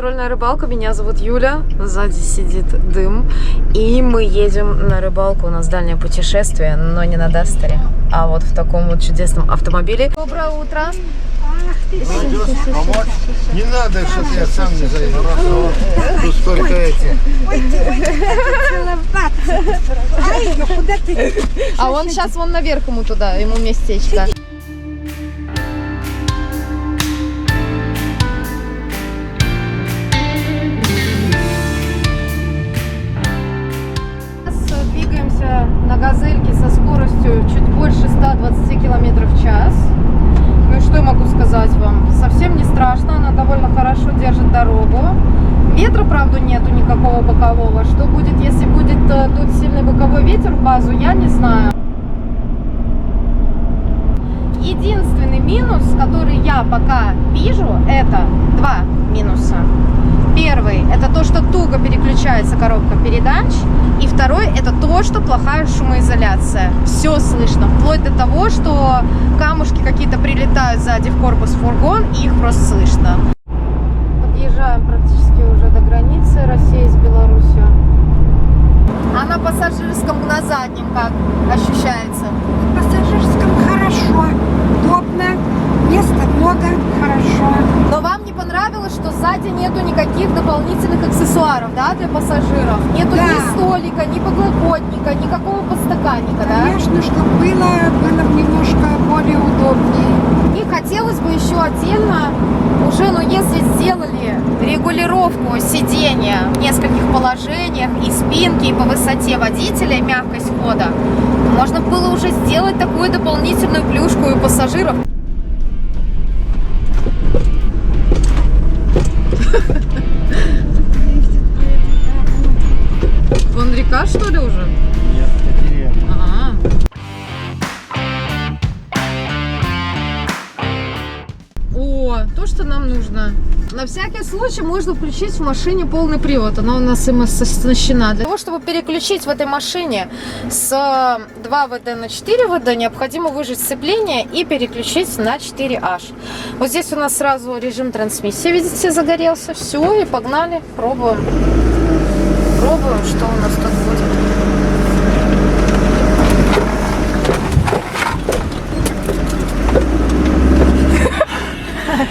контрольная рыбалка. Меня зовут Юля. Сзади сидит Дым. И мы едем на рыбалку. У нас дальнее путешествие, но не на Дастере, а вот в таком вот чудесном автомобиле. Доброе утро. Помочь? Не надо, чтобы я сам не заеду. Тут столько эти. А он сейчас вон наверх ему туда, ему местечко. Двигаемся на газельке со скоростью чуть больше 120 км в час. Ну и что я могу сказать вам? Совсем не страшно, она довольно хорошо держит дорогу. Ветра, правда, нету никакого бокового. Что будет, если будет тут сильный боковой ветер в базу, я не знаю. Единственный минус, который я пока вижу, это два минуса. Первый – это то, что туго переключается коробка передач. И второй – это то, что плохая шумоизоляция. Все слышно, вплоть до того, что камушки какие-то прилетают сзади в корпус фургон, и их просто слышно. Подъезжаем практически уже до границы России с Беларусью. А на пассажирском на заднем как ощущается? На пассажирском хорошо, удобно, места много, хорошо. Но вам не понравилось, что сзади нету никаких дополнительных аксессуаров, да, для пассажиров? Нету ни столика, ни подлокотника, никакого подстаканника, да? Конечно, чтобы было немножко более удобнее. И хотелось бы еще отдельно, уже, ну, если сделали регулировку сидения в нескольких положениях, и спинки, и по высоте водителя, и мягкость хода, можно было уже сделать такую дополнительную плюшку и у пассажиров. Вон река, что ли, уже? Нет, это деревня. О, то, что нам нужно. На всякий случай можно включить в машине полный привод. Она у нас им оснащена. Для того, чтобы переключить в этой машине с 2 ВД на 4 ВД, необходимо выжать сцепление и переключить на 4H. Вот здесь у нас сразу режим трансмиссии, видите, загорелся. Все, и погнали, пробуем. Пробуем, что у нас тут будет.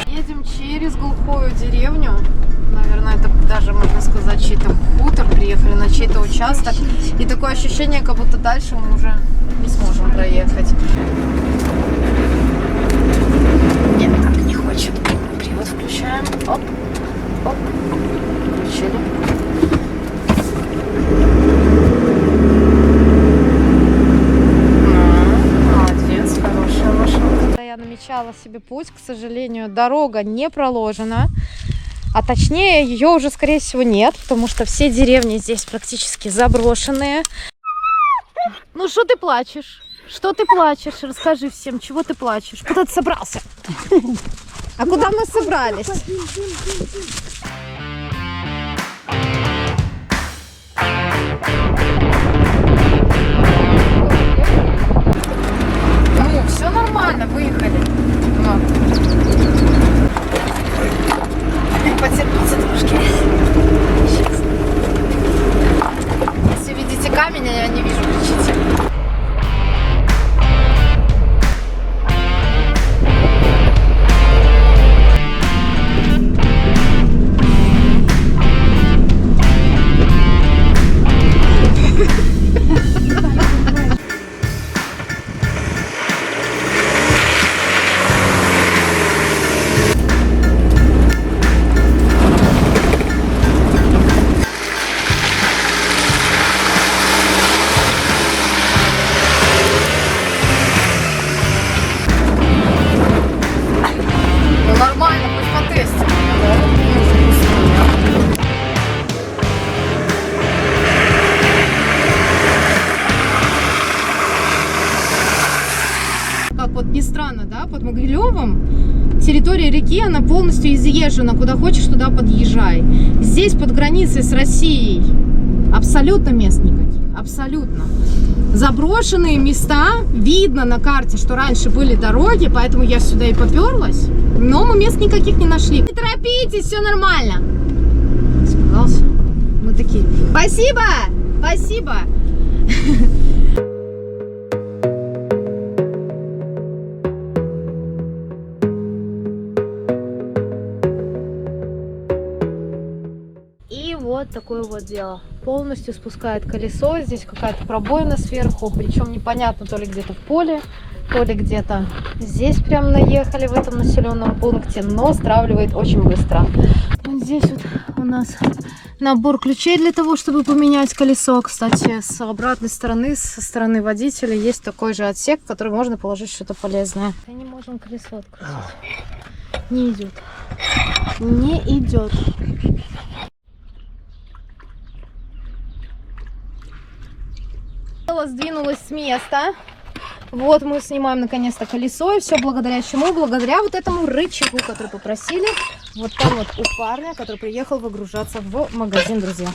Едем через глухую деревню. Наверное, это даже, можно сказать, чей-то хутор. Приехали на чей-то участок. И такое ощущение, как будто дальше мы уже не сможем проехать. Нет, так не хочет. Привод включаем. Оп, оп. Включили. Молодец, хорошая машина. Я намечала себе путь, к сожалению, дорога не проложена, а точнее ее уже, скорее всего, нет, потому что все деревни здесь практически заброшенные. Ну что ты плачешь? Что ты плачешь? Расскажи всем, чего ты плачешь? Куда ты собрался? А куда мы собрались? Ну, все нормально, выехали. Но. Потерпите трошки. Сейчас. Если видите камень, я не вижу, кричите. Как вот ни странно, да, под Могилевом территория реки, она полностью изъезжена, куда хочешь, туда подъезжай. Здесь под границей с Россией абсолютно мест никаких, абсолютно. Заброшенные места, видно на карте, что раньше были дороги, поэтому я сюда и поперлась, но мы мест никаких не нашли. Не торопитесь, все нормально. испугался. Мы такие: спасибо! Спасибо! И вот такое вот дело. Полностью спускает колесо. Здесь какая-то пробоина сверху. Причем непонятно, то ли где-то в поле, то ли где-то здесь прям наехали в этом населенном пункте. Но стравливает очень быстро. Вот здесь вот у нас набор ключей для того, чтобы поменять колесо. Кстати, с обратной стороны, со стороны водителя, есть такой же отсек, в который можно положить что-то полезное. И не можем колесо открутить. Не идет. Не идет. Сдвинулась с места. Вот мы снимаем наконец-то колесо. И все благодаря чему? Благодаря вот этому рычагу, который попросили вот там вот у парня, который приехал выгружаться в магазин, друзья.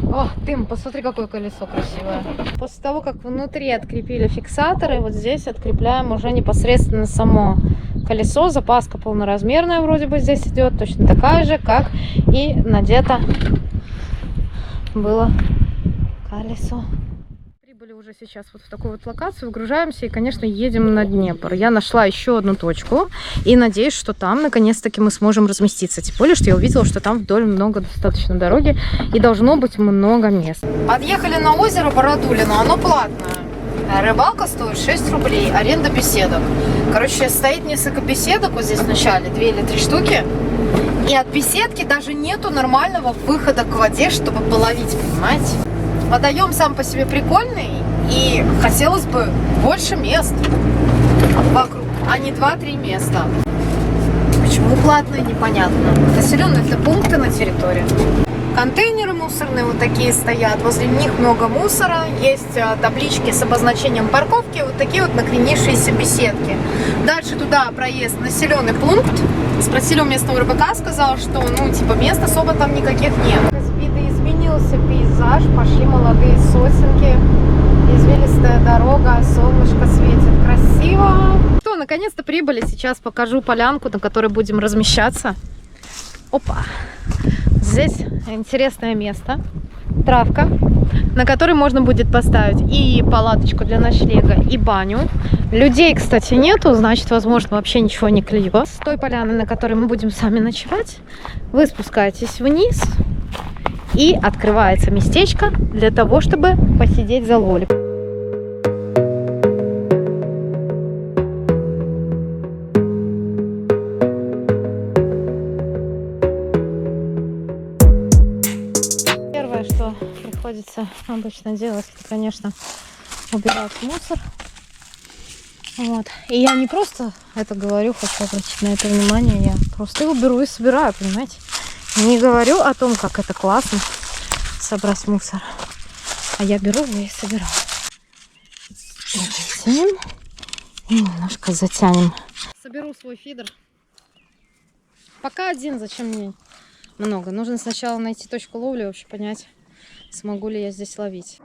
О, Тым, посмотри, какое колесо красивое. После того, как внутри открепили фиксаторы, вот здесь открепляем уже непосредственно само колесо. Запаска полноразмерная вроде бы здесь идет, точно такая же, как и надето было колесо. Прибыли уже сейчас вот в такую вот локацию, выгружаемся и, конечно, едем на Днепр. Я нашла еще одну точку и надеюсь, что там наконец-таки мы сможем разместиться. Тем более, что я увидела, что там вдоль много достаточно дороги и должно быть много мест. Подъехали на озеро Бородулино, оно платное. Рыбалка стоит 6 рублей, аренда беседок. Короче, стоит несколько беседок вот здесь в начале, 2 или 3 штуки. И от беседки даже нету нормального выхода к воде, чтобы половить, понимаете? Водоем сам по себе прикольный, и хотелось бы больше мест вокруг, а не 2-3 места. Почему платные, непонятно. Населенные это пункты на территории. Контейнеры мусорные вот такие стоят, возле них много мусора, есть таблички с обозначением парковки, вот такие вот накренившиеся беседки. Дальше туда проезд, населенный пункт. Спросили у местного РБК, сказал, что ну типа мест особо там никаких нет. Изменился пейзаж, пошли молодые сосенки, извилистая дорога, солнышко светит, красиво. Что, наконец-то прибыли, сейчас покажу полянку, на которой будем размещаться. Опа! Здесь интересное место, травка, на которой можно будет поставить и палаточку для ночлега, и баню. Людей, кстати, нету, значит, возможно, вообще ничего не клюет. С той поляны, на которой мы будем сами ночевать, вы спускаетесь вниз, и открывается местечко для того, чтобы посидеть за лолик. Первое, что приходится обычно делать, это, конечно, убирать мусор. Вот. И я не просто это говорю, хочу обратить на это внимание, я просто его беру и собираю, понимаете? Не говорю о том, как это классно собрать мусор, а я беру его и собираю. Вытянем и немножко затянем. Соберу свой фидер. Пока один, зачем мне много? Нужно сначала найти точку ловли, вообще понять, смогу ли я здесь ловить.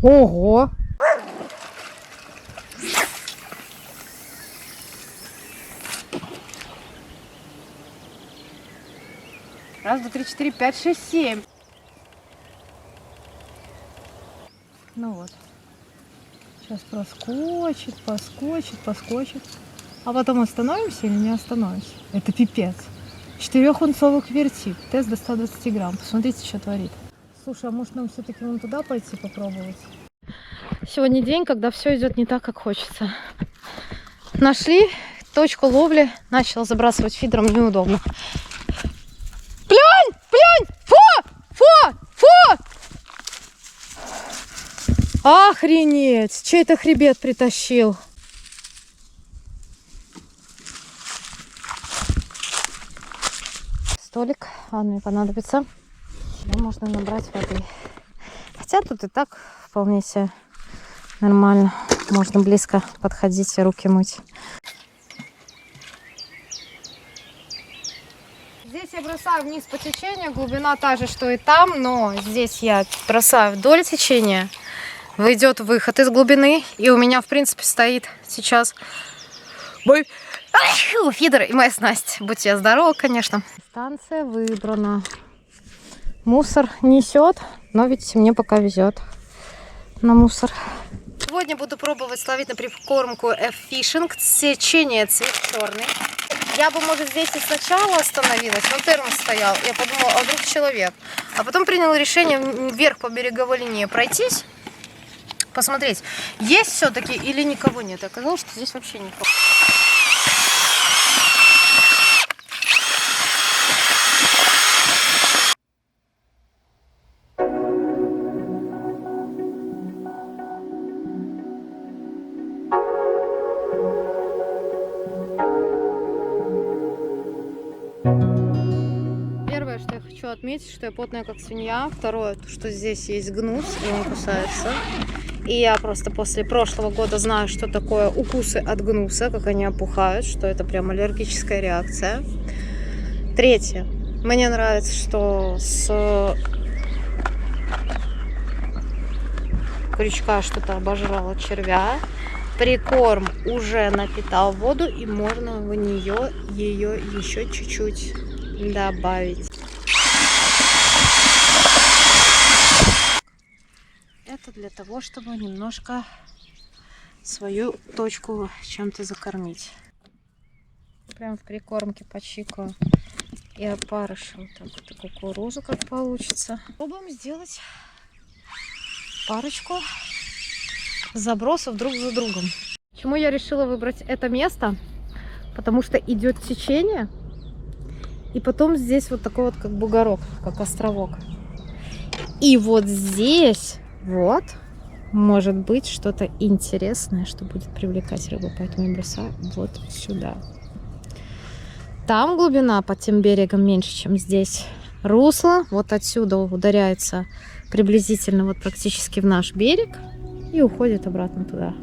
Ого! Раз, два, три, четыре, пять, шесть, 7. Ну вот. Сейчас проскочит, поскочит. А потом остановимся или не остановимся? Это пипец. 4-унцовый вертип. Тест до 120 грамм. Посмотрите, что творит. Слушай, а может нам все-таки вон туда пойти попробовать? Сегодня день, когда все идет не так, как хочется. Нашли точку ловли. Начала забрасывать фидером, неудобно. Плюнь! Плюнь! Фу! Охренеть! Чей это хребет притащил? Столик. Ладно, мне понадобится. Можно набрать воды. Хотя тут и так вполне себе нормально. Можно близко подходить и руки мыть. я бросаю вниз по течению, глубина та же, что и там, но здесь я бросаю вдоль течения, выйдет выход из глубины, и у меня, в принципе, стоит сейчас мой фидер и моя снасть. Будь я здорова, конечно. Станция выбрана. Мусор несет, но видите, мне пока везет на мусор. Сегодня буду пробовать словить на прикормку F-Fishing. Течение цвет черный. Я бы, может, здесь и сначала остановилась, но термос стоял. Я подумала, а вдруг человек. А потом приняла решение вверх по береговой линии пройтись, посмотреть, есть все-таки или никого нет. Оказалось, что здесь вообще никого. Первое, что я хочу отметить, что я потная как свинья. Второе, что здесь есть гнус, и он кусается. И я просто после прошлого года знаю, что такое укусы от гнуса, как они опухают, что это прям аллергическая реакция. Третье. Мне нравится, что с крючка что-то обожрало червя. Прикорм уже напитал воду, и можно в нее ее еще чуть-чуть добавить. Это для того, чтобы немножко свою точку чем-то закормить. Прям в прикормке почикаю и опарышу вот так вот кукурузу, как получится. Пробуем сделать парочку забросов друг за другом. Почему я решила выбрать это место? Потому что идет течение, и потом здесь вот такой вот как бугорок, как островок. И вот здесь вот может быть что-то интересное, что будет привлекать рыбу, поэтому я бросаю вот сюда. Там глубина под тем берегом меньше, чем здесь. Русло вот отсюда ударяется приблизительно вот практически в наш берег и уходит обратно туда.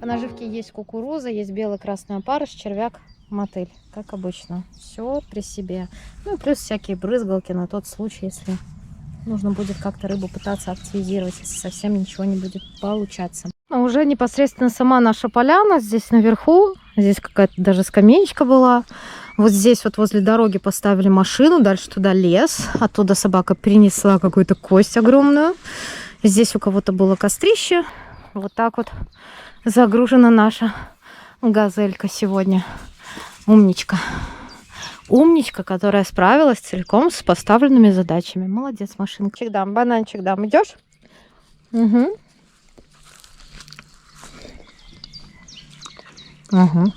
По наживке есть кукуруза, есть бело-красный опарыш, червяк, мотыль, как обычно. Все при себе. Ну и плюс всякие брызгалки на тот случай, если нужно будет как-то рыбу пытаться активизировать, если совсем ничего не будет получаться. А уже непосредственно сама наша поляна здесь наверху. Здесь какая-то даже скамеечка была. Вот здесь вот возле дороги поставили машину. Дальше туда лес. Оттуда собака принесла какую-то кость огромную. Здесь у кого-то было кострище. Вот так вот загружена наша газелька сегодня. Умничка. Умничка, которая справилась целиком с поставленными задачами. Молодец, машинка. Дам, бананчик дам. Идешь? Угу. Угу.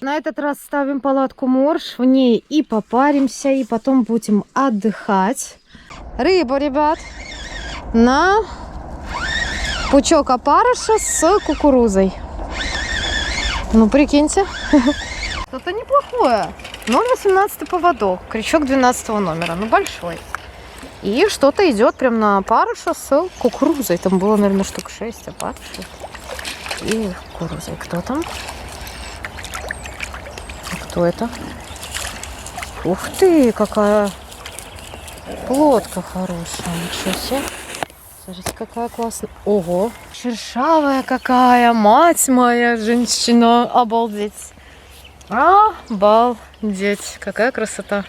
На этот раз ставим палатку морж, в ней и попаримся, и потом будем отдыхать. Рыбу, ребят, на пучок опарыша с кукурузой. Ну, прикиньте. Что-то неплохое. 0,18 поводок, крючок 12 номера, ну большой. И что-то идет прям на опарыша с кукурузой. Там было, наверное, штук 6 опарышей. И кукурузой. Кто там? Кто это? Ух ты, какая лодка хорошая. Ничего себе. Смотрите, какая классная. Ого, шершавая какая, мать моя женщина. Обалдеть. Обалдеть. Какая красота.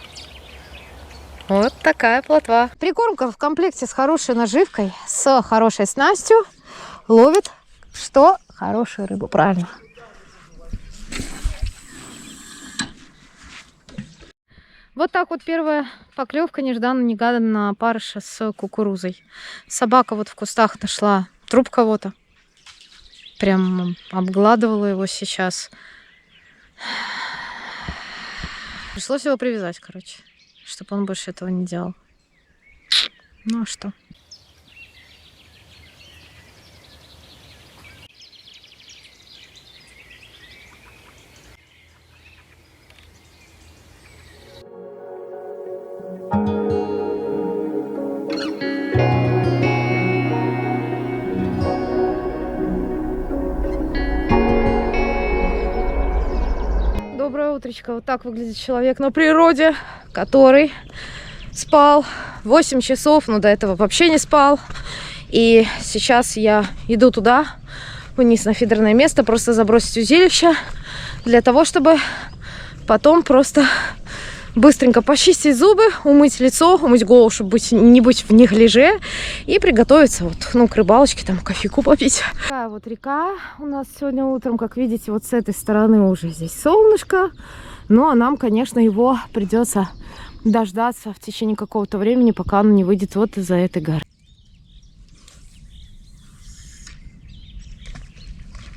Вот такая плотва. Прикормка в комплекте с хорошей наживкой, с хорошей снастью ловит что? Хорошую рыбу, правильно. Вот так вот первая поклевка нежданно-негаданно на опарыша с кукурузой. Собака вот в кустах нашла труп кого-то. Прям обгладывала его сейчас. Пришлось его привязать, короче, чтобы он больше этого не делал. Ну а что? Доброе утречко. Вот так выглядит человек на природе, который спал 8 часов, но до этого вообще не спал. И сейчас я иду туда, вниз на фидерное место, просто забросить узилище, для того, чтобы потом просто быстренько почистить зубы, умыть лицо, умыть голову, чтобы не быть в неглиже, и приготовиться к рыбалочке, там кофейку попить. Такая вот река у нас сегодня утром, как видите, вот с этой стороны уже здесь солнышко, ну а нам, конечно, его придется дождаться в течение какого-то времени, пока он не выйдет вот из-за этой горы.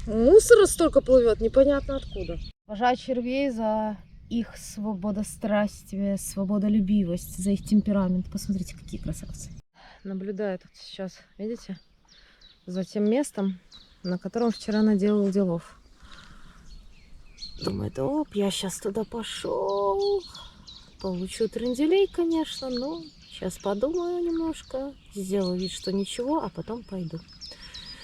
Мусора столько плывет, непонятно откуда. Уважаю червей за их свободострастие, свободолюбивость, за их темперамент. Посмотрите, какие красавцы. Наблюдаю тут сейчас, видите, за тем местом, на котором вчера наделал делов. Думает, оп, я сейчас туда пошел. Получу тренделей, конечно, но сейчас подумаю немножко, сделаю вид, что ничего, а потом пойду.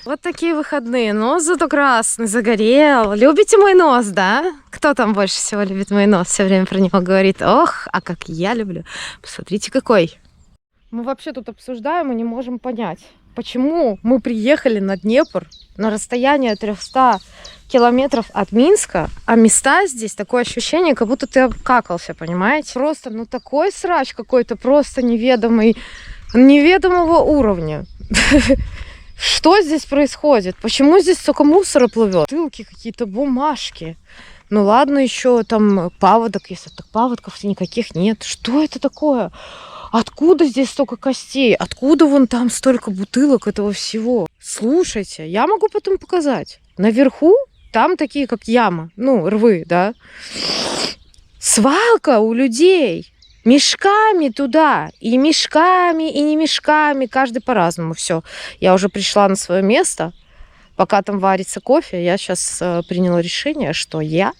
Вот такие выходные. Нос зато красный, загорел. Любите мой нос, да? Кто там больше всего любит мой нос? Все время про него говорит. Ох, а как я люблю. Посмотрите, какой. Мы вообще тут обсуждаем и не можем понять, почему мы приехали на Днепр на расстояние 300 километров от Минска, а места здесь, такое ощущение, как будто ты обкакался, понимаете? Просто, такой срач какой-то, просто неведомого уровня. Что здесь происходит? Почему здесь столько мусора плывет? Бутылки какие-то, бумажки. Ну ладно, еще там паводок, если так паводков-то никаких нет. Что это такое? Откуда здесь столько костей? Откуда вон там столько бутылок этого всего? Слушайте, я могу потом показать. Наверху там такие, как яма, рвы, да? Свалка у людей. Мешками туда, и мешками, и не мешками, каждый по-разному. Все, я уже пришла на свое место, пока там варится кофе, я сейчас приняла решение, что я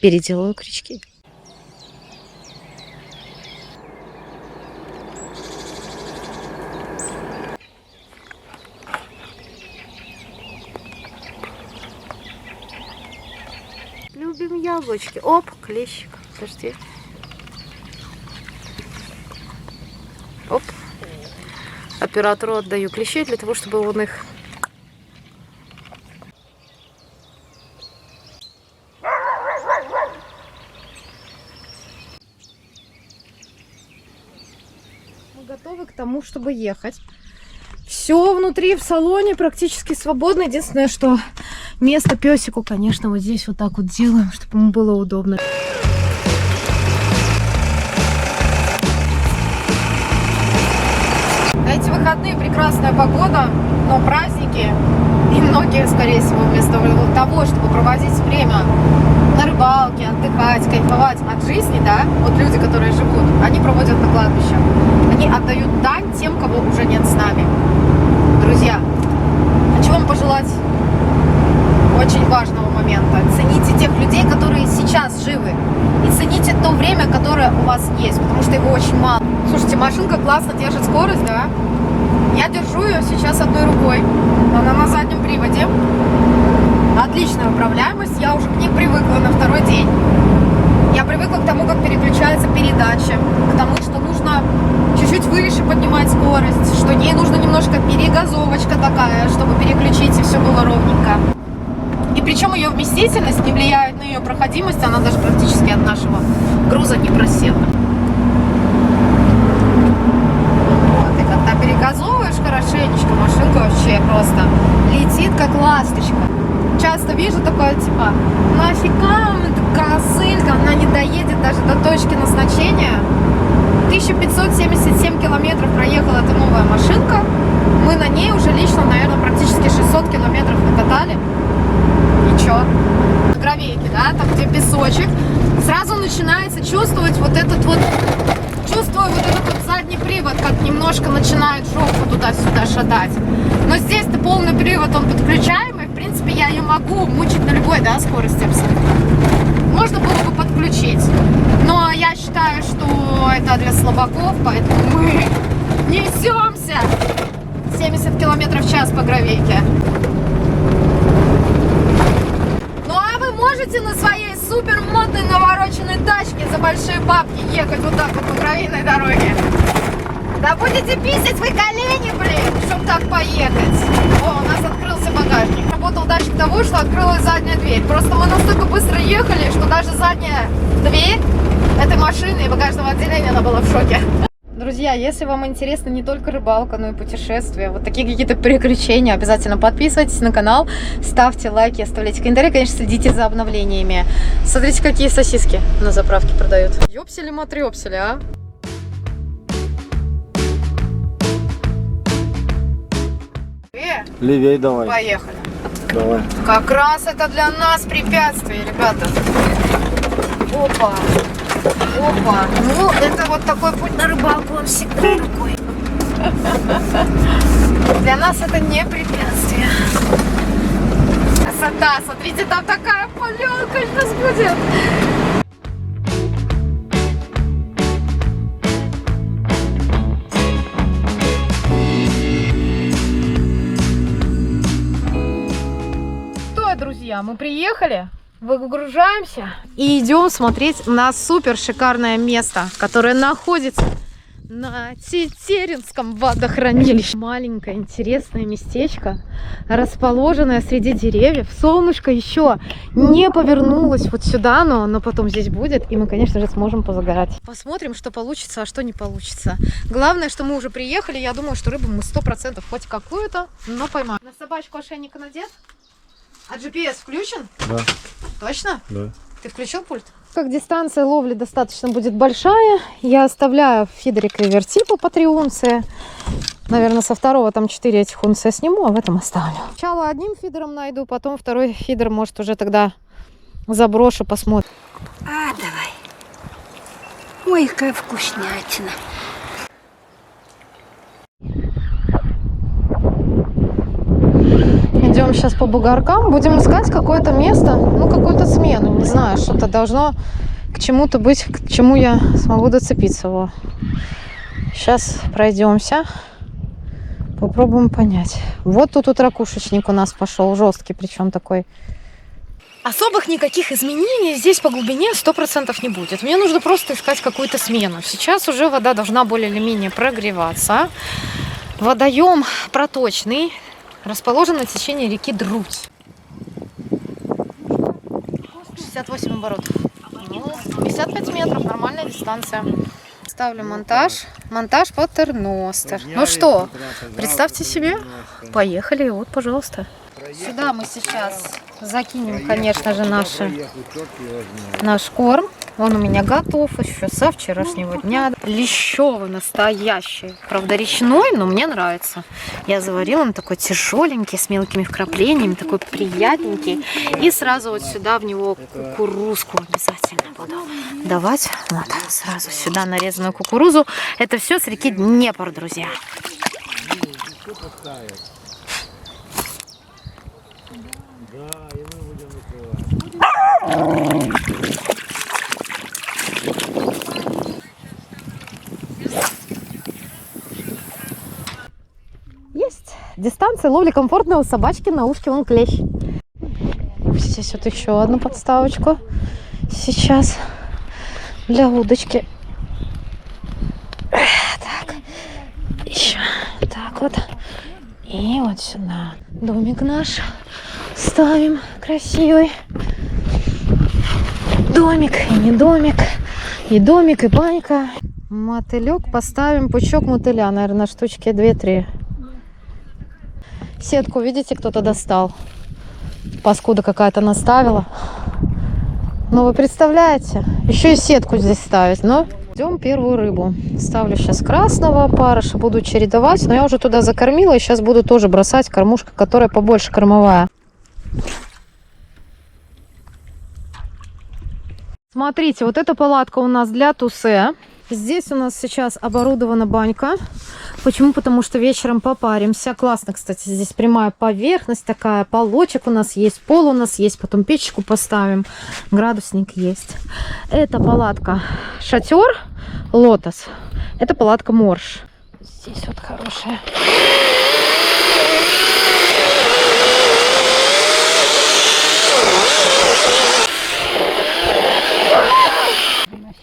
переделаю крючки. Любим яблочки. Оп, клещик. Подожди. Оп. Оператору отдаю клещей для того, чтобы он их... Мы готовы к тому, чтобы ехать. Все внутри, в салоне практически свободно. Единственное, что место песику, конечно, вот здесь вот так вот делаем, чтобы ему было удобно. Эти выходные прекрасная погода, но праздники, и многие, скорее всего, вместо того, чтобы проводить время на рыбалке, отдыхать, кайфовать от жизни, да, вот люди, которые живут, они проводят на кладбище. Они отдают дань тем, кого уже нет с нами. Друзья, хочу вам пожелать очень важного момента. Цените тех людей, которые сейчас живы. И цените то время, которое у вас есть, потому что его очень мало. Слушайте, машинка классно держит скорость, да? Я держу ее сейчас одной рукой. Она на заднем приводе. Отличная управляемость. Я уже к ней привыкла на второй день. Я привыкла к тому, как переключается передача. К тому, что нужно чуть-чуть выше поднимать скорость. Что ей нужно немножко перегазовочка такая, чтобы переключить и все было ровненько. И причем ее вместительность не влияет на ее проходимость. Она даже практически от нашего груза не просела. Перегазовываешь хорошенечко, машинка вообще просто летит как ласточка. Часто вижу такое, типа, нафига эта косылька, она не доедет даже до точки назначения. 1577 километров проехала эта новая машинка. Мы на ней уже лично, наверное, практически 600 километров накатали. И чё? Гравейки, да, там где песочек. Сразу начинается чувствовать вот этот вот... Чувствую вот этот вот задний привод, как немножко начинает жопу туда-сюда шатать. Но здесь-то полный привод, он подключаемый. В принципе, я ее могу мучить на любой, да, скорости абсолютно. Можно было бы подключить. Но я считаю, что это для слабаков, поэтому мы несемся 70 км в час по гравейке. Ну а вы можете на своей большие бабки ехать вот так вот по гравийной дороге. Да будете писать вы колени, блин, чтобы так поехать. О, у нас открылся багажник. Работал датчик того, что открылась задняя дверь. Просто мы настолько быстро ехали, что даже задняя дверь этой машины и багажного отделения, она была в шоке. Друзья, если вам интересна не только рыбалка, но и путешествия, вот такие какие-то приключения, обязательно подписывайтесь на канал, ставьте лайки, оставляйте комментарии, конечно, следите за обновлениями. Смотрите, какие сосиски на заправке продают. Ёпсели-матрёпсели, а? Левей давай. Поехали. Давай. Как раз это для нас препятствие, ребята. Опа. Опа. Ну, это вот такой путь на рыбалку, он всегда такой. Для нас это не препятствие. Красота. Смотрите, там такая полянка сейчас будет. Друзья, мы приехали, выгружаемся и идем смотреть на супер шикарное место, которое находится на Тетеринском водохранилище. Маленькое интересное местечко, расположенное среди деревьев. Солнышко еще не повернулось вот сюда, но потом здесь будет, и мы, конечно же, сможем позагорать. Посмотрим, что получится, а что не получится. Главное, что мы уже приехали. Я думаю, что рыбу мы 100% хоть какую-то, но поймаем. На собачку ошейник надет? А GPS включен? Да. Точно? Да. Ты включил пульт? Как дистанция ловли достаточно будет большая, я оставляю фидерик и вертипу по 3 унции. Наверное, со второго там 4 этих унции я сниму, а в этом оставлю. Сначала одним фидером найду, потом второй фидер, может, уже тогда заброшу, посмотрим. А, давай. Ой, какая вкуснятина. Идем сейчас по бугоркам, будем искать какое-то место, ну, какую-то смену, не знаю, что-то должно к чему-то быть, к чему я смогу доцепиться. Во. Сейчас пройдемся, попробуем понять. Вот тут ракушечник у нас пошел, жесткий, причем такой. Особых никаких изменений здесь по глубине 100% не будет. Мне нужно просто искать какую-то смену. Сейчас уже вода должна более или менее прогреваться. Водоем проточный. Расположен на течении реки Друдь. 68 оборотов. Ну, 55 метров, нормальная дистанция. Ставлю монтаж. Монтаж патерностер. Ну что, представьте себе. Поехали, вот, пожалуйста. Сюда мы сейчас закинем, конечно же, наш корм. Он у меня готов еще со вчерашнего дня. Лещевый настоящий. Правда, речной, но мне нравится. Я заварила, он такой тяжеленький, с мелкими вкраплениями, такой приятненький. И сразу вот сюда в него кукурузку обязательно буду давать. Вот, сразу сюда нарезанную кукурузу. Это все с реки Днепр, друзья. Есть. Дистанция ловли комфортная у собачки, на ушке вон клещ. Здесь вот еще одну подставочку. Сейчас для удочки. Так. Еще. Так вот. И вот сюда. Домик наш ставим красивый. Домик и не домик. И домик, и банька. Мотылек поставим, пучок мотыля, наверное, штучки 2-3. Сетку, видите, кто-то достал. Паскуда какая-то наставила. Ну, вы представляете? Еще и сетку здесь ставить. Ну, ждем первую рыбу. Ставлю сейчас красного опарыша, буду чередовать. Но я уже туда закормила, и сейчас буду тоже бросать кормушка, которая побольше кормовая. Смотрите, вот эта палатка у нас для тусе. Здесь у нас сейчас оборудована банька. Почему? Потому что вечером попаримся. Классно, кстати, здесь прямая поверхность такая. Полочек у нас есть, пол у нас есть. Потом печечку поставим. Градусник есть. Это палатка шатер Лотос. Это палатка Морж. Здесь вот хорошая.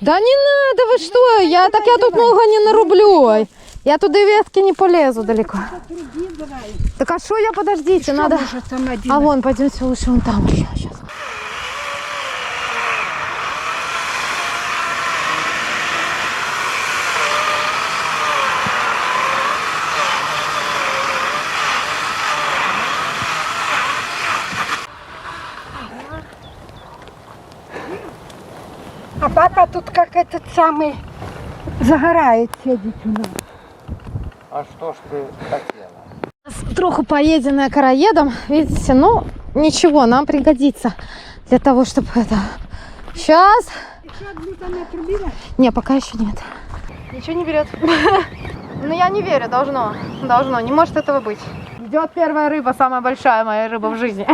Да не надо, вы что? Я тут много не нарублю. Я туда ветки не полезу далеко. Так а что я, подождите, надо... А вон, пойдемте лучше вон там еще сейчас. А папа тут как этот самый загорает сидит у нас. А что ж ты хотела? Троху поеденная короедом, видите, ну ничего, нам пригодится для того, чтобы это... Сейчас. Не, пока еще нет. Ничего не берет. Ну я не верю, должно, не может этого быть. Идет первая рыба, самая большая моя рыба в жизни.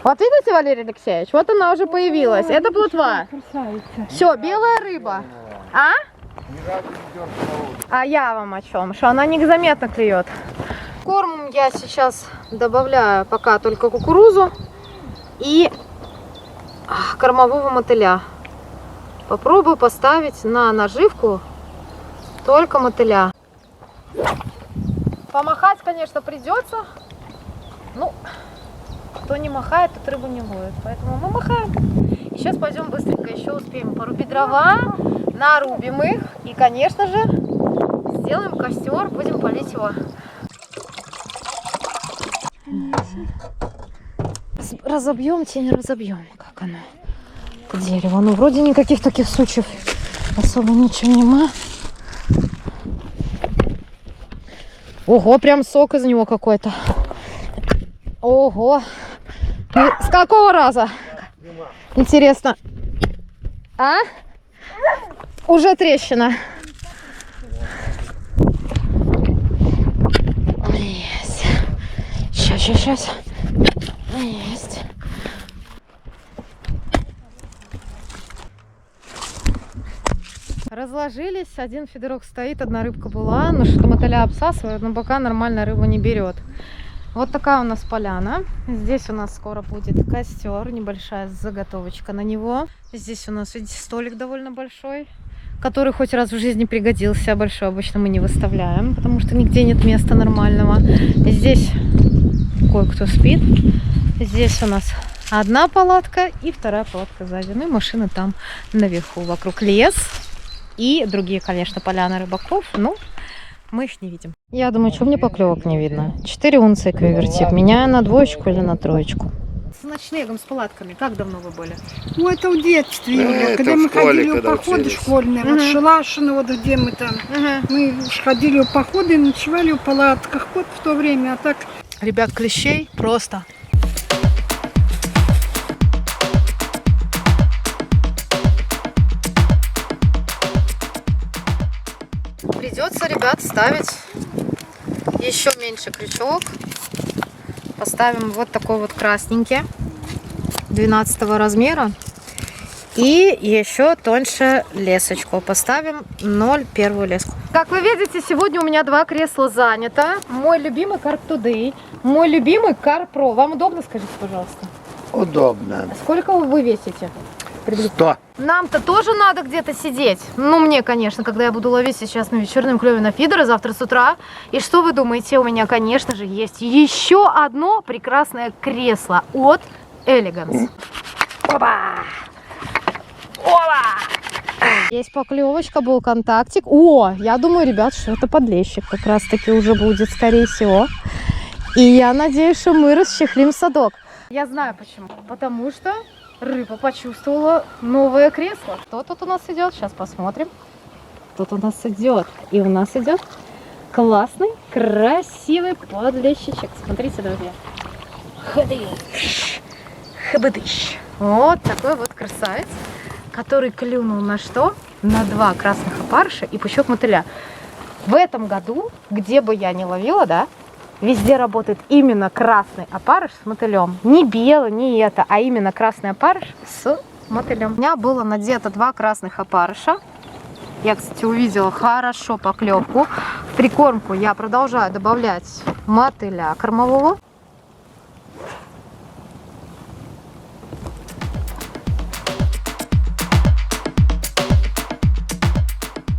Вот видите, Валерий Алексеевич, вот она уже появилась. Это плотва. Все, белая рыба. А? А я вам о чем? Что она незаметно клюет. Корм я сейчас добавляю пока только кукурузу и кормового мотыля. Попробую поставить на наживку только мотыля. Помахать, конечно, придется. Ну, кто не махает, тот рыбу не ловит. Поэтому мы махаем. И сейчас пойдем быстренько еще успеем порубить дрова, нарубим их. И, конечно же, сделаем костер, будем палить его. Разобьем, тень разобьем. Как оно? К дереву. Ну, вроде никаких таких случаев особо ничего нема. Ого, прям сок из него какой-то. Ого. С какого раза? Интересно. А? Уже трещина. Есть. Сейчас. Есть. Разложились. Один фидерок стоит, одна рыбка была. Но что-то мотыля обсасывают, но пока нормально рыбу не берет. Вот такая у нас поляна. Здесь у нас скоро будет костер, небольшая заготовочка на него. Здесь у нас, видите, столик довольно большой, который хоть раз в жизни пригодился. Большой обычно мы не выставляем, потому что нигде нет места нормального. Здесь кое-кто спит. Здесь у нас одна палатка и вторая палатка сзади. Ну и машины там наверху. Вокруг лес и другие, конечно, поляны рыбаков. Ну, мы их не видим. Я думаю, что мне поклевок не видно. 4 унции квивертип. Меняю на 2 или на 3. С ночлегом, с палатками. Как давно вы были? Ну, это в детстве, Ну, Юля, это когда в мы школе, ходили в когда походы учились. школьные, вот Шалашино, вот где мы там, мы уж ходили в походы, ночевали в палатках, вот в то время, а так... Ребят, клещей просто. Придется, ребят, ставить еще меньше крючок. Поставим вот такой вот красненький, 12 размера. И еще тоньше лесочку. Поставим 0,1 леску. Как вы видите, сегодня у меня 2 кресла занято. Мой любимый Carp Today, мой любимый Carp Pro. Вам удобно, скажите, пожалуйста? Удобно. Сколько вы весите? 100. Нам-то тоже надо где-то сидеть. Ну, мне, конечно, когда я буду ловить сейчас на вечернем клеве на фидеры завтра с утра. И что вы думаете? У меня, конечно же, есть еще одно прекрасное кресло от Elegance. Опа! Опа! Есть поклевочка, был контактик. О, я думаю, ребят, что это подлещик как раз-таки уже будет, скорее всего. И я надеюсь, что мы расчехлим садок. Я знаю почему. Потому что рыба почувствовала новое кресло. Кто тут у нас идет? Сейчас посмотрим. Тут у нас идет. И у нас идет классный, красивый подлещичек. Смотрите, друзья. Ходыш. Хабадыш. Вот такой вот красавец, который клюнул на что? На 2 красных опарыша и пучок мотыля. В этом году, где бы я ни ловила, да, везде работает именно красный опарыш с мотылем. Не белый, не это, а именно красный опарыш с мотылем. У меня было надето 2 красных опарыша. Я, кстати, увидела хорошо поклевку. В прикормку я продолжаю добавлять мотыля кормового.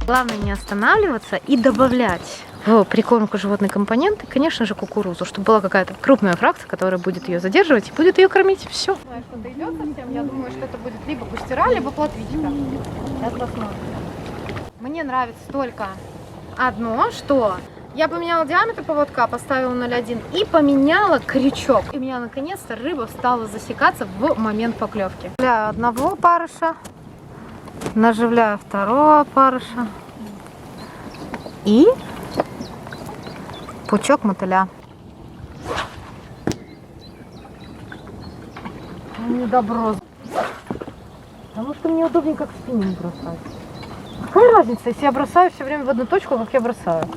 Главное не останавливаться и добавлять в прикормку животные компоненты, конечно же, кукурузу, чтобы была какая-то крупная фракция, которая будет ее задерживать и будет ее кормить. Все. Что-то идет совсем. Я думаю, что это будет либо густера, либо плотвичка. Сейчас посмотрим. Мне нравится только одно, что я поменяла диаметр поводка, поставила 0,1 и поменяла крючок. И у меня наконец-то рыба стала засекаться в момент поклевки. Наживляю одного опарыша, наживляю второго опарыша и пучок мотыля. Недобро. Потому что мне удобнее как спиннинг бросать. Какая разница, если я бросаю все время в одну точку, как я бросаю?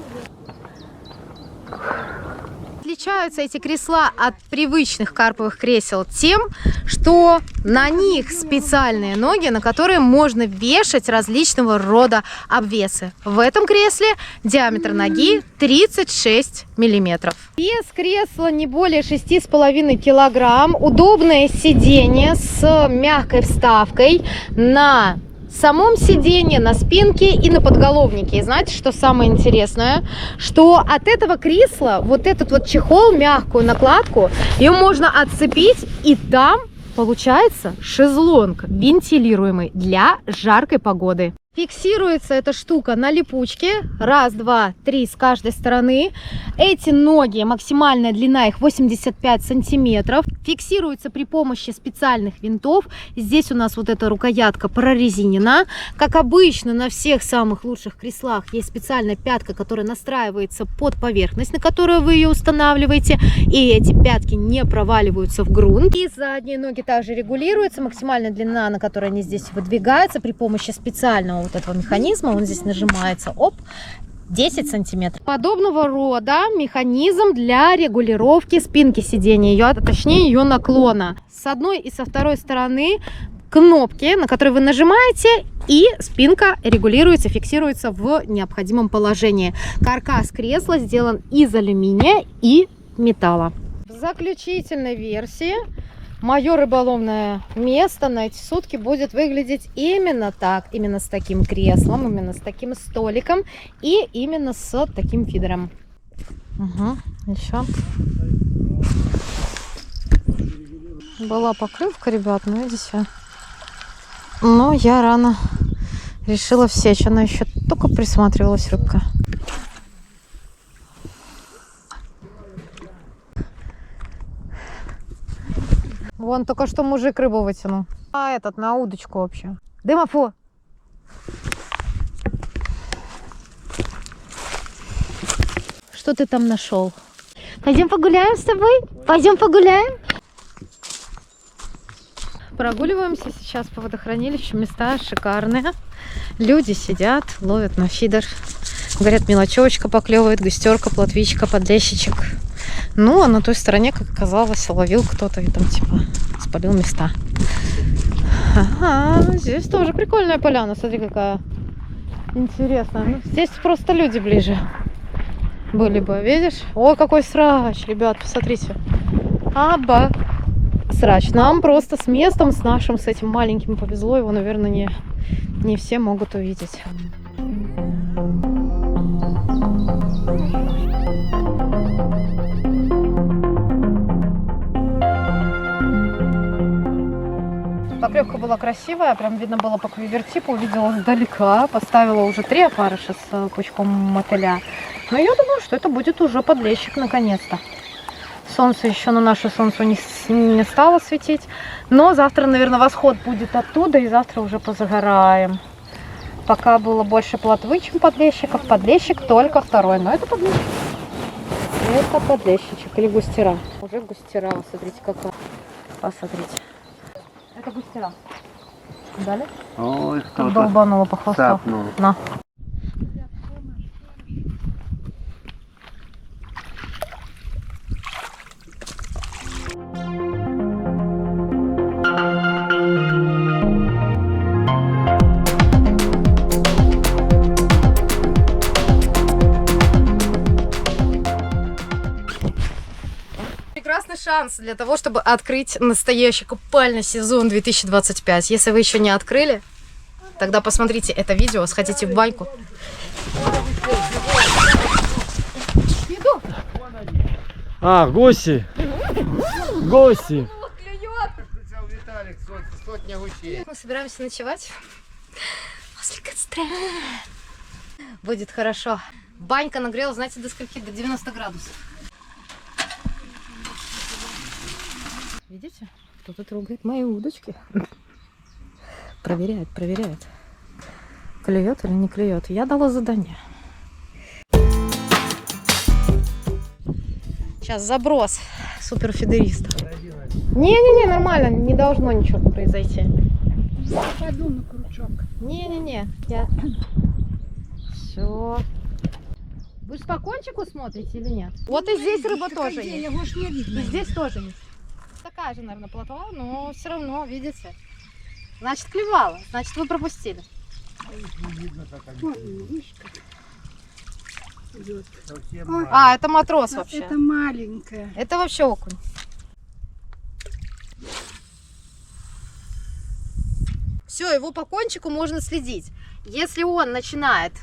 Отличаются эти кресла от привычных карповых кресел тем, что на них специальные ноги, на которые можно вешать различного рода обвесы. В этом кресле диаметр ноги 36 миллиметров. Вес кресла не более 6,5 килограмм. Удобное сиденье с мягкой вставкой на самом сиденье, на спинке и на подголовнике. И знаете, что самое интересное? Что от этого кресла вот этот вот чехол, мягкую накладку, ее можно отцепить, и там получается шезлонг вентилируемый для жаркой погоды. Фиксируется эта штука на липучке. Раз, два, три с каждой стороны. Эти ноги, максимальная длина их 85 сантиметров. Фиксируется при помощи специальных винтов. Здесь у нас вот эта рукоятка прорезинена. Как обычно на всех самых лучших креслах есть специальная пятка, которая настраивается под поверхность, на которую вы ее устанавливаете. И эти пятки не проваливаются в грунт. И задние ноги также регулируются. Максимальная длина, на которой они здесь выдвигаются при помощи специального вот этого механизма, он здесь нажимается, оп, 10 сантиметров. Подобного рода механизм для регулировки спинки сидения, точнее ее наклона. С одной и со второй стороны кнопки, на которые вы нажимаете, и спинка регулируется, фиксируется в необходимом положении. Каркас кресла сделан из алюминия и металла. В заключительной версии мое рыболовное место на эти сутки будет выглядеть именно так. Именно с таким креслом, именно с таким столиком и именно с таким фидером. Угу, еще. Была покрывка, ребят, но видите. Но я рано решила всечь. Она еще только присматривалась, рыбка. Вон только что мужик рыбу вытянул. А этот на удочку вообще. Дымофо. Что ты там нашел? Пойдем погуляем с тобой? Пойдем погуляем? Прогуливаемся сейчас по водохранилищу. Места шикарные. Люди сидят, ловят на фидер. Говорят, мелочевочка поклевывает, густерка, плотвичка, подлещичек. Ну, а на той стороне, как оказалось, ловил кто-то и там типа спалил места. Ага, здесь тоже прикольная поляна. Смотри, какая интересная. Ну, здесь просто люди ближе были бы, видишь? Ой, какой срач, ребят, посмотрите. Аба. Срач. Нам просто с местом, с нашим, с этим маленьким повезло. Его, наверное, не все могут увидеть. Поклевка была красивая, прям видно было по квивертипу, увидела сдалека, поставила уже 3 опарыша с пучком мотыля. Но я думаю, что это будет уже подлещик наконец-то. Солнце еще на наше солнце не стало светить, но завтра, наверное, восход будет оттуда, и завтра уже позагораем. Пока было больше плотвы, чем подлещиков, подлещик только второй, но это подлещик. Это подлещичек или густера. Уже густера, смотрите какая. Посмотрите. Это густера. Дали? Ой, кто-то долбануло по хвосту. цапнул. На. Прекрасный шанс для того, чтобы открыть настоящий купальный сезон 2025. Если вы еще не открыли, Тогда посмотрите это видео, сходите в баньку. А, гуси. Гуси. Виталик, сотня гусей. Мы собираемся ночевать возле костра. Будет хорошо. Банька нагрела, знаете, до скольки? До 90 градусов. Видите? Кто-то трогает мои удочки. Проверяет, проверяет. Клюет или не клюет. Я дала задание. Сейчас заброс суперфидериста. Не-не-не, нормально, не должно ничего произойти. Пойду на крючок. Не-не-не, я... Все. Вы же по кончику смотрите или нет? Вот и здесь рыба тоже есть. Его ж не видно. И здесь тоже есть. Такая же, наверное, плотва, но все равно, видите. Значит, клевала, значит, вы пропустили. А, это матрос вообще. Это маленькая. Это вообще окунь. Все, его по кончику можно следить. Если он начинает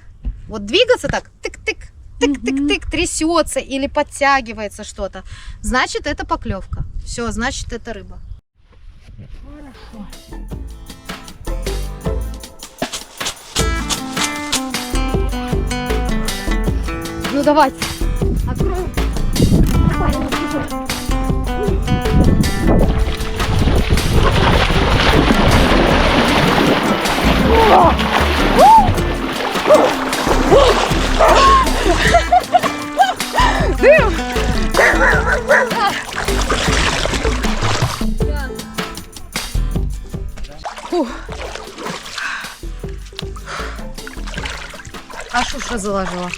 вот двигаться так, тык-тык, тык-тык-тык, трясется или подтягивается что-то, значит, это поклевка. Все, значит, это рыба. Хорошо. Ну давайте, откроем. Дым! Фух. Аж уши заложила.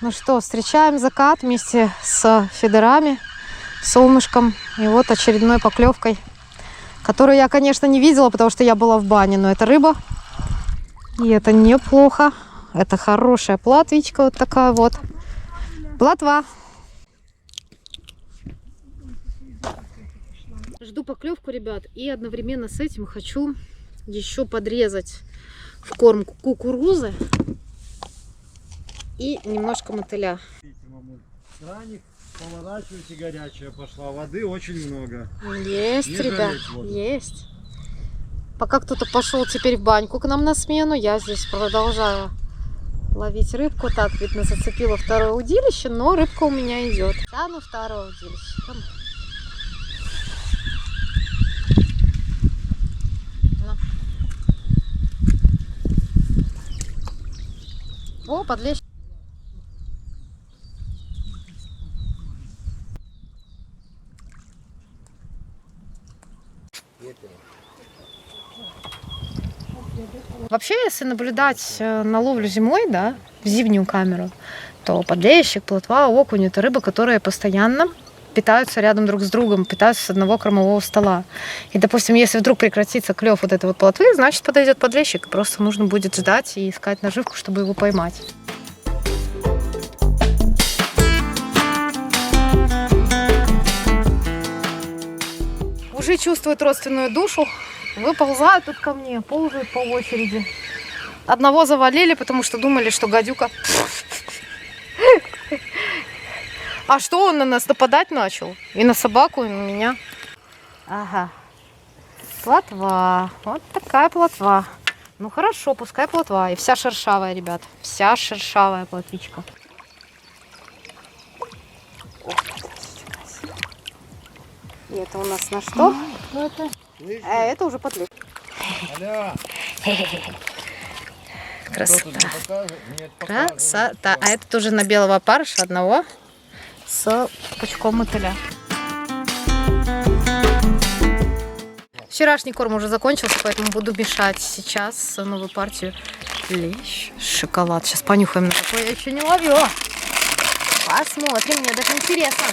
Ну что, встречаем закат вместе с фидерами, солнышком и вот очередной поклевкой, которую я, конечно, не видела, потому что я была в бане, но это рыба, и это неплохо, это хорошая платвичка, вот такая вот, плотва. Жду поклевку, ребят, и одновременно с этим хочу еще подрезать в корм кукурузы и немножко мотыля. Краник поворачивайте, горячая пошла. Воды очень много. Есть, ребят, есть. Пока кто-то пошел теперь в баньку к нам на смену, я здесь продолжаю ловить рыбку. Так, видно, зацепила второе удилище, но рыбка у меня идет. Да, ну второе удилище. О, подлещ. Вообще, если наблюдать на ловлю зимой, да, в зимнюю камеру, то подлещик, плотва, окунь — это рыбы, которые постоянно питаются рядом друг с другом, питаются с одного кормового стола. И, допустим, если вдруг прекратится клев вот этой вот плотвы, значит, подойдет подлещик. Просто нужно будет ждать и искать наживку, чтобы его поймать. Уже чувствуют родственную душу, выползают тут ко мне, ползают по очереди. Одного завалили, потому что думали, что гадюка. А что он на нас нападать начал? И на собаку, и на меня. Ага. Плотва. Вот такая плотва. Ну хорошо, пускай плотва. И вся шершавая, ребят. Вся шершавая плотвичка. И это у нас на что? Это уже подлив. Красота. Красота. А это тоже на белого опарыша одного с пучком мотыля. Вчерашний корм уже закончился, поэтому буду мешать сейчас новую партию. Лещ, шоколад. Сейчас понюхаем, на какой я еще не ловила. Посмотрим, мне даже интересно.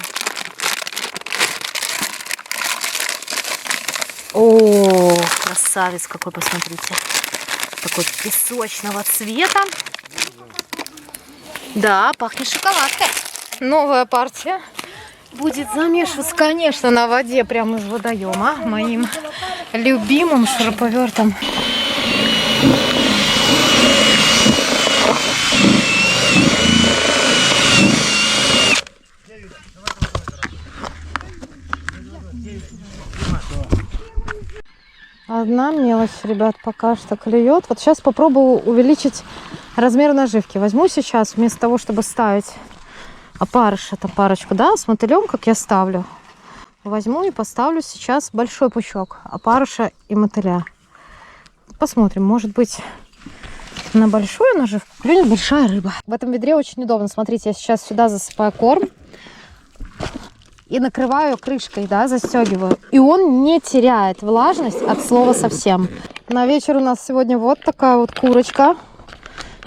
О, красавец какой, посмотрите. Такой песочного цвета. Да, пахнет шоколадкой. Новая партия. будет замешиваться, конечно, на воде прямо из водоема моим любимым шуруповертом. Одна мелочь, ребят, пока что клюет. Вот сейчас попробую увеличить размер наживки. Возьму сейчас, вместо того, чтобы ставить опарыша, там парочку, да, с мотылем, как я ставлю, возьму и поставлю сейчас большой пучок опарыша и мотыля. Посмотрим, может быть, на большую наживку клюнет большая рыба. В этом ведре очень удобно. Смотрите, я сейчас сюда засыпаю корм и накрываю крышкой, да, застегиваю. И он не теряет влажность от слова совсем. На вечер у нас сегодня вот такая вот курочка.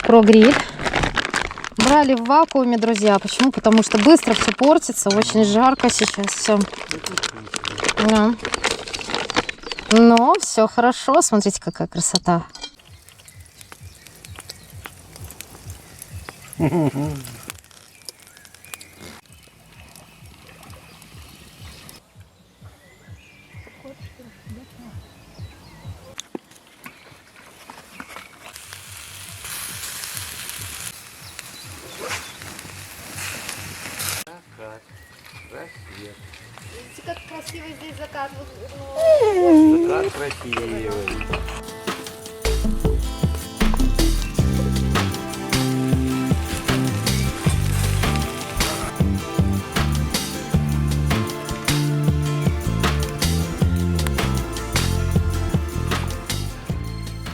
Про гриль. Брали в вакууме, друзья. Почему? Потому что быстро все портится. Очень жарко сейчас все. Да. Но все хорошо. Смотрите, какая красота. Видите, как красиво здесь закат. Закат красивый.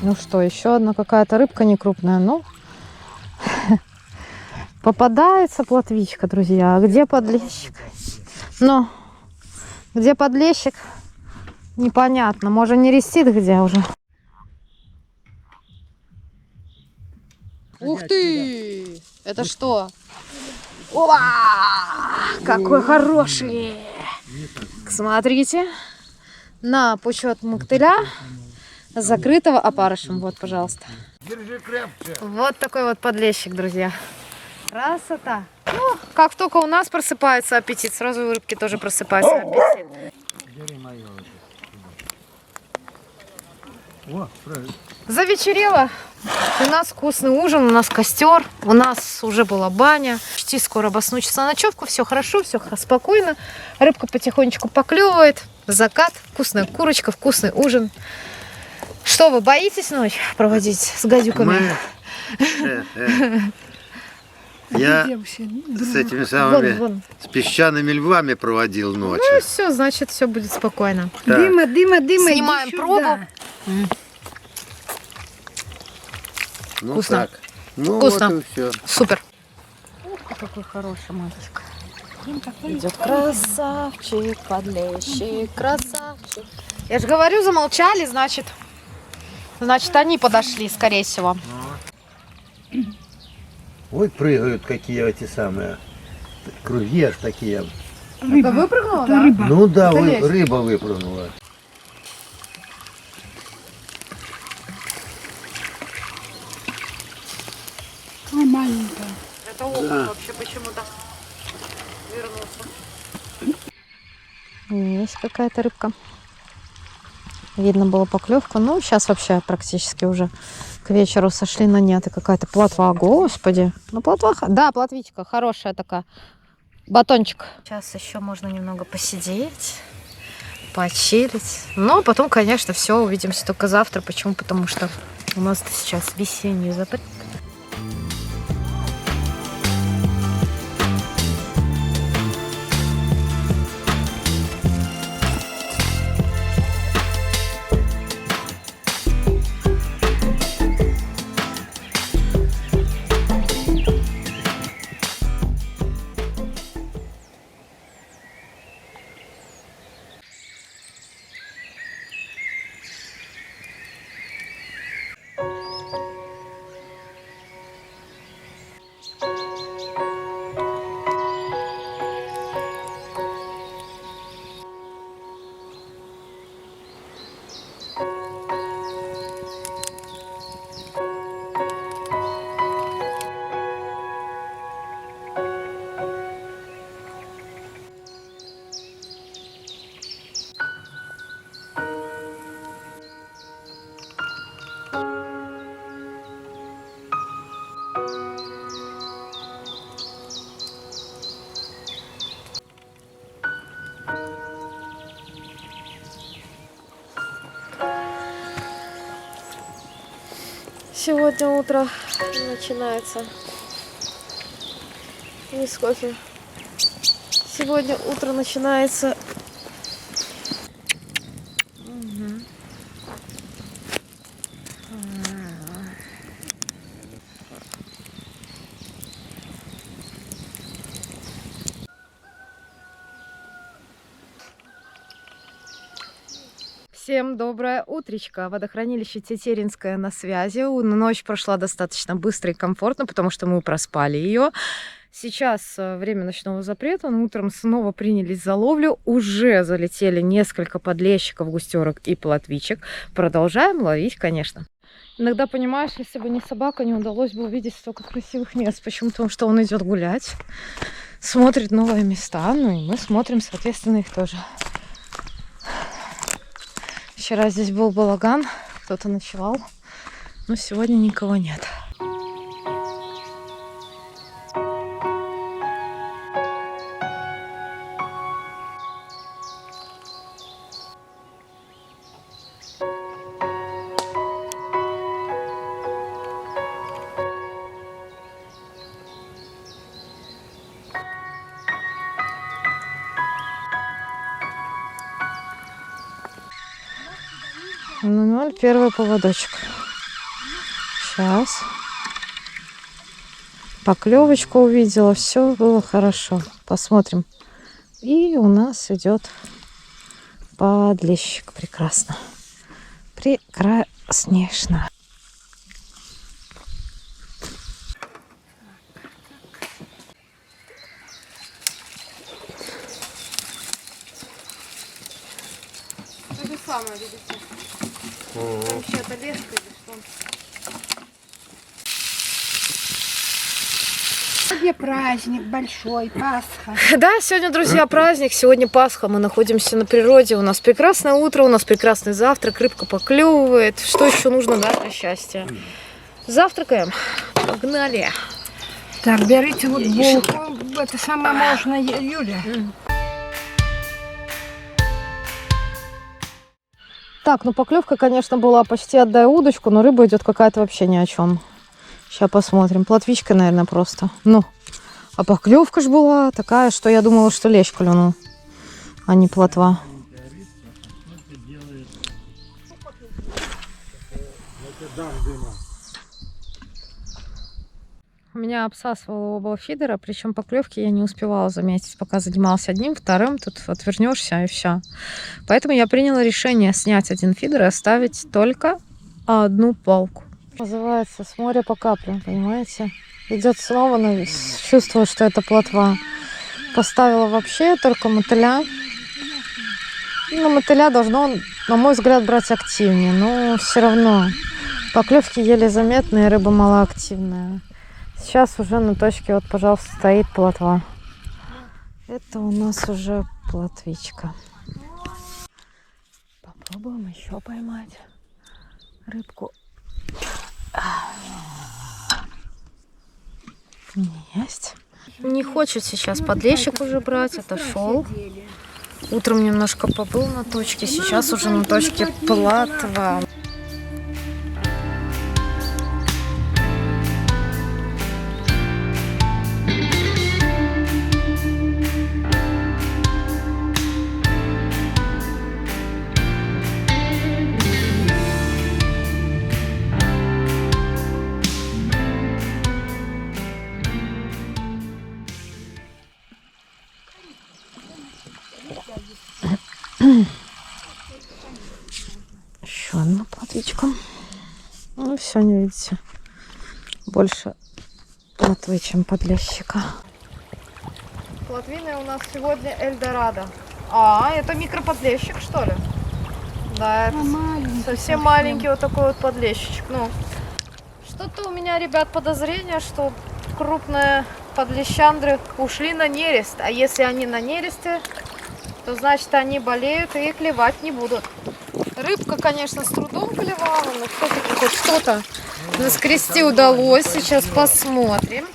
Ну что, еще одна какая-то рыбка некрупная. Ну, попадается плотвичка, друзья. А где подлещик? Ну, где подлещик? Непонятно. Может, не рестит где уже? Ух ты! Это что? Уа! Какой хороший! Смотрите. На пучок мотыля, закрытого опарышем. Вот, пожалуйста. Держи крепче. Вот такой вот подлещик, друзья. Красота. Ну, как только у нас просыпается аппетит, сразу у рыбки тоже просыпается аппетит. Завечерело. У нас вкусный ужин, у нас костер, у нас уже была баня. Почти скоро обоснуть часа на ночевку. Все хорошо, все спокойно. Рыбка потихонечку поклевывает. Закат, вкусная курочка, вкусный ужин. Что, вы боитесь ночь проводить с гадюками? Я с этими самыми, с песчаными львами проводил ночь. Ну все, значит, все будет спокойно. Так. Дыма, дыма, дыма. Снимаем иди пробу. сюда. Ну, Вкусно. так. Ну, Вкусно. вот и все. Супер. Ух, какой хороший мальчик. Идет красавчик, подлещик, красавчик. Я же говорю, замолчали, значит они подошли, скорее всего. Ой, прыгают какие эти самые. Круги аж такие. Это выпрыгнула, да? Рыба. Ну да, лещ. рыба выпрыгнула. Ой, маленькая. Это окунь вообще почему-то вернулся. Есть какая-то рыбка. Видно было поклевка. Ну, сейчас вообще практически уже к вечеру сошли на нет. И какая-то плотва. Господи. Ну, плотва. Да, плотвичка. Хорошая такая. Батончик. Сейчас еще можно немного посидеть, почилить. Но потом, конечно, все. Увидимся только завтра. Почему? Потому что у нас сейчас весенний запрет. сегодня утро начинается. Не с кофе. Сегодня утро начинается. Всем доброе утречко. Водохранилище Тетеринское на связи. Ночь прошла достаточно быстро и комфортно, потому что мы проспали ее. Сейчас время ночного запрета. Утром снова принялись за ловлю. Уже залетели несколько подлещиков, густерок и плотвичек. Продолжаем ловить, конечно. Иногда, понимаешь, если бы не собака, не удалось бы увидеть столько красивых мест. Почему? Потому что он идет гулять, смотрит новые места. Ну и мы смотрим, соответственно, их тоже. Вчера здесь был балаган, кто-то ночевал, но сегодня никого нет. Ну, первый поводочек. Сейчас. Поклевочку увидела, все было хорошо. Посмотрим. И у нас идет подлещик. Прекрасно. Прекраснейшно. То же самое, видите? Там еще это леска или что? Сегодня праздник большой, Пасха. Да, сегодня, друзья, праздник. Сегодня Пасха. Мы находимся на природе. У нас прекрасное утро, у нас прекрасный завтрак. Рыбка поклевывает. Что еще нужно, да, для счастья? Завтракаем. Погнали. Так, берите вот булку. Это самое можно, Юля. Так, ну поклевка, конечно, была почти отдай удочку, но рыба идет какая-то вообще ни о чем. Сейчас посмотрим. Плотвичка, наверное, просто. Ну, а поклевка ж была такая, что я думала, что лещ клюнул, а не плотва. Меня обсасывало оба фидера, причем поклевки я не успевала заметить, пока занимался одним, вторым, тут отвернешься и все. Поэтому я приняла решение снять один фидер и оставить только одну палку. Называется «С моря по каплям», понимаете? Идет снова, но чувствую, что это плотва. Поставила вообще только мотыля. Ну, мотыля должно, на мой взгляд, брать активнее, но все равно поклевки еле заметные, рыба малоактивная. Сейчас уже на точке, вот, пожалуйста, стоит плотва. Это у нас уже плотвичка. Попробуем еще поймать рыбку. Есть. Не хочет сейчас подлещик уже брать, отошел. Утром немножко побыл на точке, сейчас уже на точке плотва. Еще одна плотвичка. Ну, все, не видите. Больше плотвы, чем подлещика. Плотвины у нас сегодня Эльдорадо. А, это микроподлещик, что ли? Да, это совсем маленький вот такой вот подлещичек. Ну, что-то у меня, ребят, подозрение, что крупные подлещандры ушли на нерест. А если они на нересте, то значит они болеют и клевать не будут. Рыбка, конечно, с трудом клевала, но все-таки хоть что-то наскрести удалось. Сейчас посмотрим.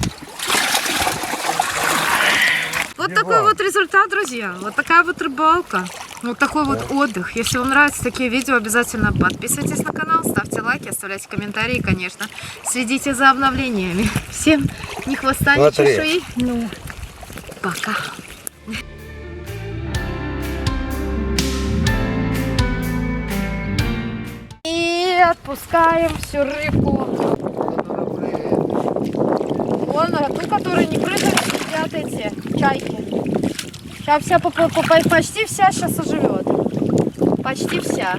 Вот такой вот результат, друзья. Вот такая вот рыбалка. Вот такой вот отдых. Если вам нравятся такие видео, обязательно подписывайтесь на канал, ставьте лайки, оставляйте комментарии, конечно. Следите за обновлениями. Всем ни хвоста, ни Смотри. чешуи. Ну, пока. И отпускаем всю рыбку. Вон, ту, которая не прыгает, сидят эти чайки. Сейчас вся, почти вся сейчас оживет. Почти вся.